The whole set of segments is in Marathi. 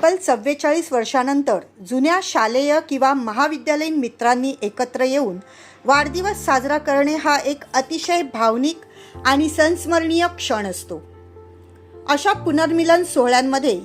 तब्बल 44 वर्षानंतर जुन्या शालेय किंवा महाविद्यालयीन मित्रांनी एकत्र येऊन वाढदिवस साजरा करणे हा एक अतिशय भावनिक आणि संस्मरणीय क्षण असतो. अशा पुनर्मिलन सोहळ्यांमध्ये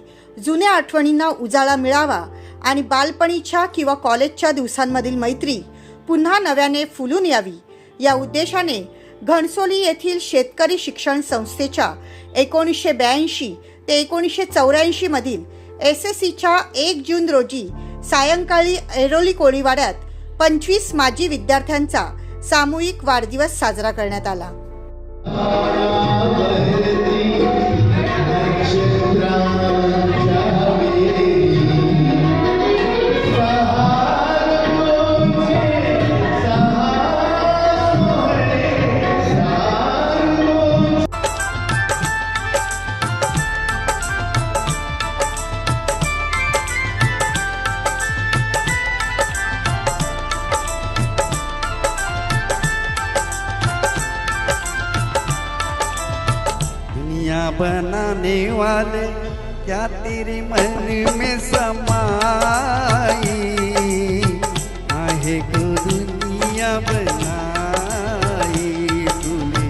जुन्या आठवणींना उजाळा मिळावा आणि बालपणीच्या किंवा कॉलेजच्या दिवसांमधील मैत्री पुन्हा नव्याने फुलून यावी या उद्देशाने घणसोली येथील शेतकरी शिक्षण संस्थेच्या 1982 ते 1984 मधील SSCच्या 1 जून रोजी सायंकाळी ऐरोली कोळीवाड्यात 25 माजी विद्यार्थ्यांचा सामूहिक वाढदिवस साजरा करण्यात आला. दुनिया बनाने वाले क्या तेरे मन में समाई आहे को दुनिया बनाई तूने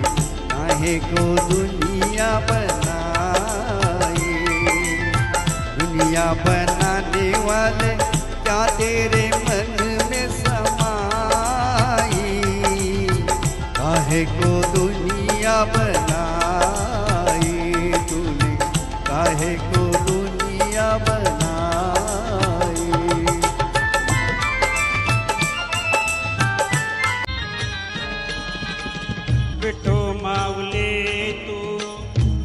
आहे को दुनिया बनाई. दुनिया बनाने वाले क्या तेरे मन में समाई आहे को दुनिया बनाई काहे को दुनिया बनाई. विठो माऊली तू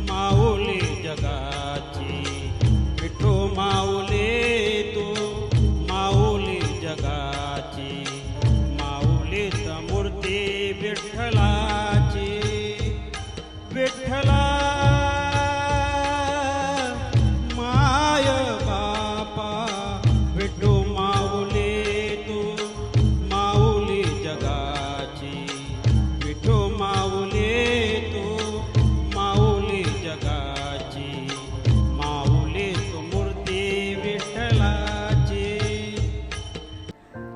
माऊली जगाची, विठो माऊली तू माऊली जगाची, माऊलीत मूर्ती विठ्ठलाची. विठ्ठला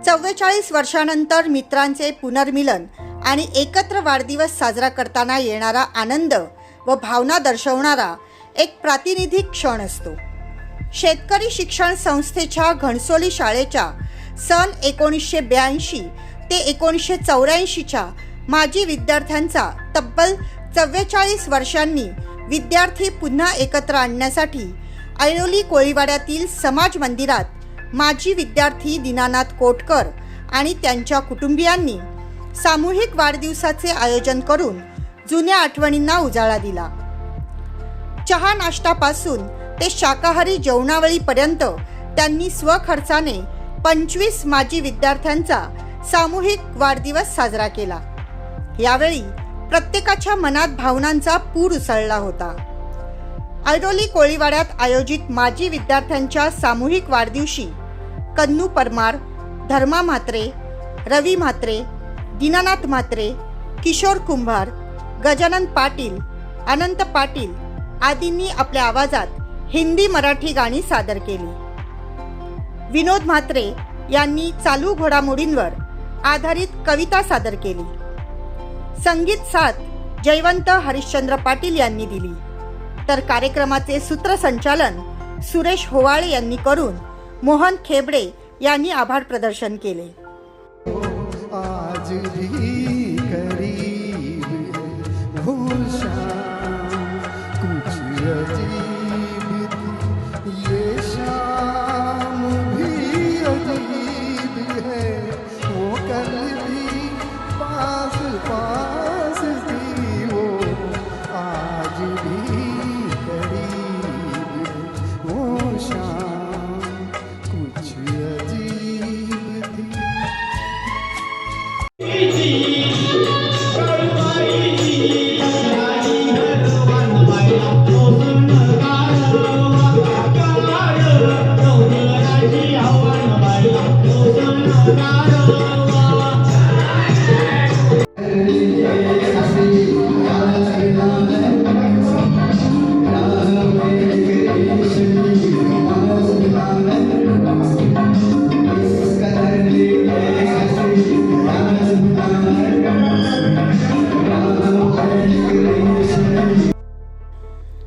चव्वेचाळीस वर्षानंतर मित्रांचे पुनर्मिलन आणि एकत्र वाढदिवस साजरा करताना येणारा आनंद व भावना दर्शवणारा एक प्रातिनिधिक क्षण असतो. शेतकरी शिक्षण संस्थेच्या घणसोली शाळेच्या सन 1982 ते 1984च्या माजी विद्यार्थ्यांचा तब्बल 44 वर्षांनी विद्यार्थी पुन्हा एकत्र आणण्यासाठी ऐरोली कोळीवाड्यातील समाज मंदिरात माजी विद्यार्थी दीनानाथ कोटकर आणि त्यांच्या कुटुंबियांनी सामूहिक वाढदिवसाचे आयोजन करून जुन्या आठवणींना उजाळा दिला. चहा नाश्तापासून ते शाकाहारी जेवणावळीपर्यंत त्यांनी स्वखर्चाने 25 माजी विद्यार्थ्यांचा सामूहिक वाढदिवस साजरा केला. यावेळी प्रत्येकाच्या मनात भावनांचा पूर उसळला होता. ऐरोली कोळीवाड्यात आयोजित माजी विद्यार्थ्यांच्या सामूहिक वाढदिवशी कन्नू परमार, धर्मा म्हात्रे, रवी म्हात्रे, दीनानाथ म्हात्रे, किशोर कुंभार, गजानन पाटील, अनंत पाटील आदींनी आपल्या आवाजात हिंदी मराठी गाणी सादर केली. विनोद म्हात्रे यांनी चालू घडामोडींवर आधारित कविता सादर केली. संगीत साथ जयवंत हरिश्चंद्र पाटील यांनी दिली, तर कार्यक्रमाचे सूत्रसंचालन सुरेश होवाळे यांनी करून मोहन खेबडे यांनी आभार प्रदर्शन केले. आज भी करीब वो शाम कुछ अजीब थी, ये शाम भी अजीब है, वो कल भी पास पास थी, वो आज भी करीब वो शाम कुछ अजीब थी.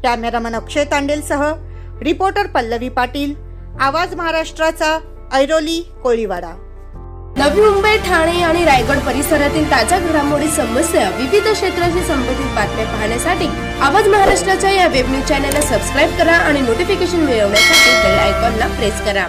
कॅमेरामन अक्षय तांडेलसह रिपोर्टर पल्लवी पाटील, आवाज महाराष्ट्राचा, ऐरोली, कोळीवाडा. नवी मुंबई, ठाणे आणि रायगड परिसरातील ताज्या घडामोडी, समस्या, विविध क्षेत्राशी संबंधित बातम्या पाहण्यासाठी आवाज महाराष्ट्राच्या या वेब न्यूज चॅनलला सबस्क्राईब करा आणि नोटिफिकेशन मिळवण्यासाठी बेल आयकॉनला प्रेस करा.